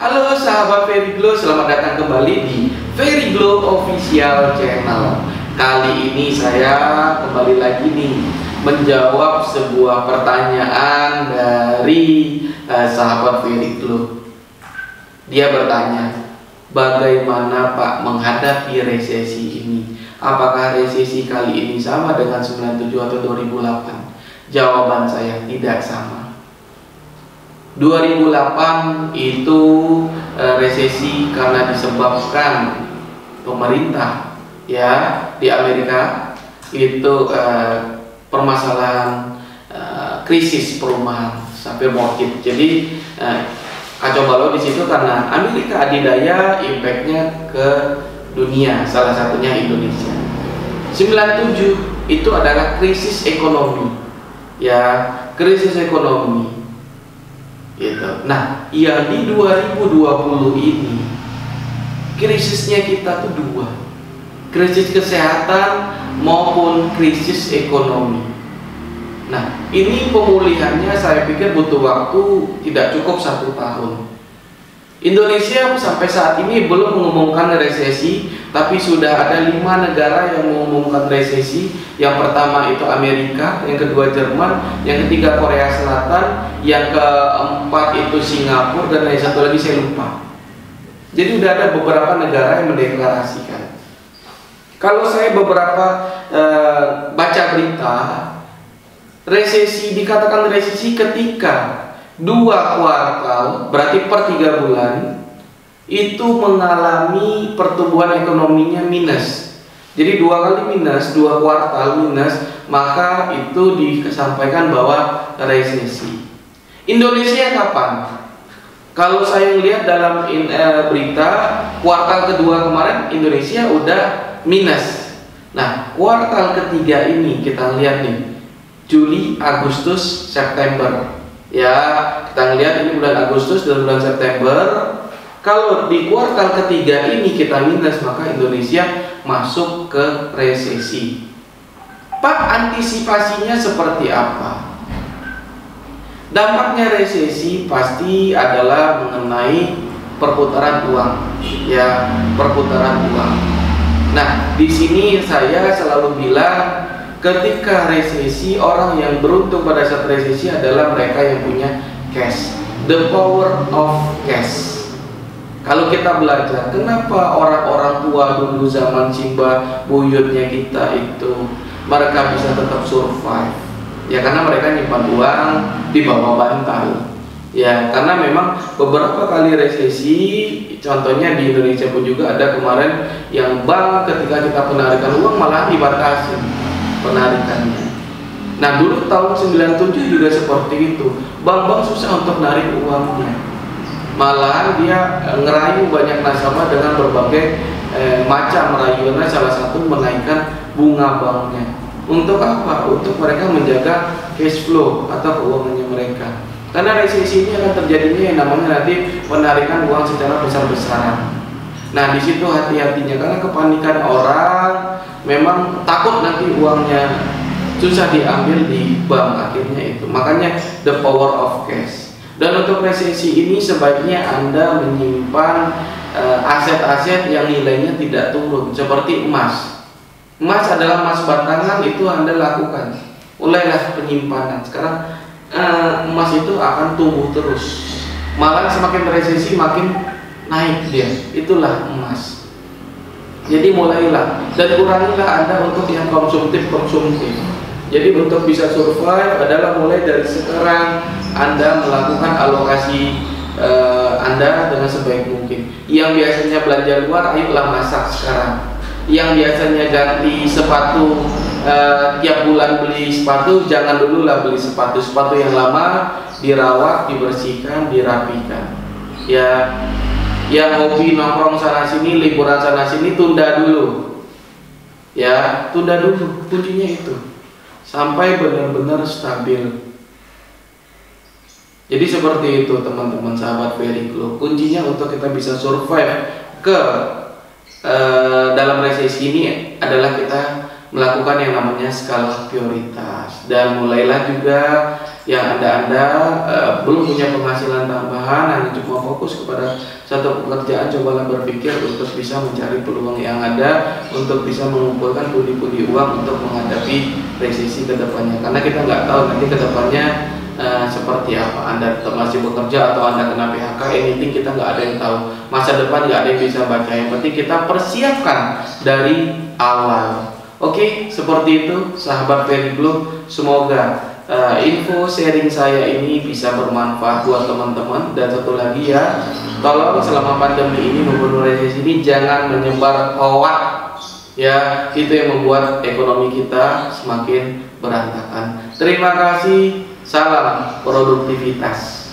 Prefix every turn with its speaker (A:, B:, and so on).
A: Halo sahabat Very Glow, selamat datang kembali di Very Glow Official Channel. Kali ini saya kembali lagi nih menjawab sebuah pertanyaan dari sahabat Very Glow. Dia bertanya, bagaimana Pak menghadapi resesi ini? Apakah resesi kali ini sama dengan 97 atau 2008? Jawaban saya tidak sama. 2008 itu resesi karena disebabkan pemerintah ya di Amerika itu permasalahan krisis perumahan sampai mortgage. Jadi kacau balau di situ karena Amerika adidaya, impactnya ke dunia, salah satunya Indonesia. 97 itu adalah krisis ekonomi ya, krisis ekonomi gitu. Nah, yang di 2020 ini krisisnya kita tuh dua, krisis kesehatan maupun krisis ekonomi. Nah, ini pemulihannya saya pikir butuh waktu tidak cukup 1 tahun. Indonesia sampai saat ini belum mengumumkan resesi, tapi sudah ada 5 negara yang mengumumkan resesi. Yang pertama itu Amerika, yang kedua Jerman, yang ketiga Korea Selatan, yang keempat itu Singapura, dan yang satu lagi saya lupa. Jadi sudah ada beberapa negara yang mendeklarasikan. Kalau saya beberapa baca berita, resesi dikatakan resesi ketika 2 kuartal, berarti per 3 bulan itu mengalami pertumbuhan ekonominya minus. Jadi 2 kali minus, 2 kuartal minus, maka itu disampaikan bahwa resesi. Indonesia kapan? Kalau saya lihat dalam berita kuartal kedua kemarin Indonesia udah minus. Nah, kuartal ketiga ini kita lihat nih, Juli, Agustus, September. Ya, kita lihat ini bulan Agustus dan bulan September. Kalau di kuartal ketiga ini kita minus, maka Indonesia masuk ke resesi. Pak, antisipasinya seperti apa? Dampaknya resesi pasti adalah mengenai perputaran uang, ya, perputaran uang. Nah, di sini saya selalu bilang, ketika resesi, orang yang beruntung pada saat resesi adalah mereka yang punya cash, the power of cash. Kalau kita belajar, kenapa orang-orang tua dulu zaman Simba buyutnya kita itu mereka bisa tetap survive? Ya karena mereka nyimpan uang di bawah bantal. Ya karena memang beberapa kali resesi, contohnya di Indonesia pun juga ada kemarin yang bank ketika kita penarikan uang malah dibatasi penarikannya. Nah dulu tahun 97 juga seperti itu, bank-bank susah untuk narik uangnya, malahan dia ngerayu banyak nasabah dengan berbagai macam rayuannya, salah satu menaikkan bunga banknya. Untuk apa? Untuk mereka menjaga cash flow atau keuangannya mereka, karena resesi ini akan terjadinya yang namanya nanti penarikan uang secara besar-besaran. Nah di situ hati-hatinya, karena kepanikan orang, memang takut nanti uangnya susah diambil di bank akhirnya itu. Makanya the power of cash. Dan untuk resesi ini sebaiknya Anda menyimpan aset-aset yang nilainya tidak turun, seperti emas. Emas adalah emas batangan, itu Anda lakukan. Mulailah penyimpanan. Sekarang emas itu akan tumbuh terus. Malah semakin resesi makin naik dia. Itulah emas. Jadi mulailah dan kurangilah Anda untuk yang konsumtif. Jadi untuk bisa survive adalah mulai dari sekarang Anda melakukan alokasi Anda dengan sebaik mungkin. Yang biasanya belanja luar, ayolah masak sekarang. Yang biasanya ganti sepatu tiap bulan beli sepatu, jangan dulu lah beli sepatu yang lama, dirawat, dibersihkan, dirapikan. Ya, yang hobi nongkrong sana sini, liburan sana sini, tunda dulu. Ya, tunda dulu, kuncinya itu sampai benar-benar stabil. Jadi seperti itu teman-teman sahabat Very Glow. Kuncinya untuk kita bisa survive ke dalam resesi ini adalah kita melakukan yang namanya skala prioritas, dan mulailah juga yang Anda belum punya penghasilan tambahan, hanya cuma fokus kepada satu pekerjaan, cobalah berpikir untuk bisa mencari peluang yang ada untuk bisa mengumpulkan pundi-pundi uang untuk menghadapi resesi ke depannya, karena kita nggak tahu nanti ke depannya seperti apa. Anda tetap masih bekerja atau Anda kena PHK, anything kita nggak ada yang tahu. Masa depan nggak ada yang bisa baca. Yang penting kita persiapkan dari awal. Oke, seperti itu sahabat Very Blue. Semoga info sharing saya ini bisa bermanfaat buat teman-teman. Dan satu lagi ya, tolong selama pandemi ini maupun resesi ini jangan menyebar hoax ya, itu yang membuat ekonomi kita semakin berantakan. Terima kasih, salam produktivitas.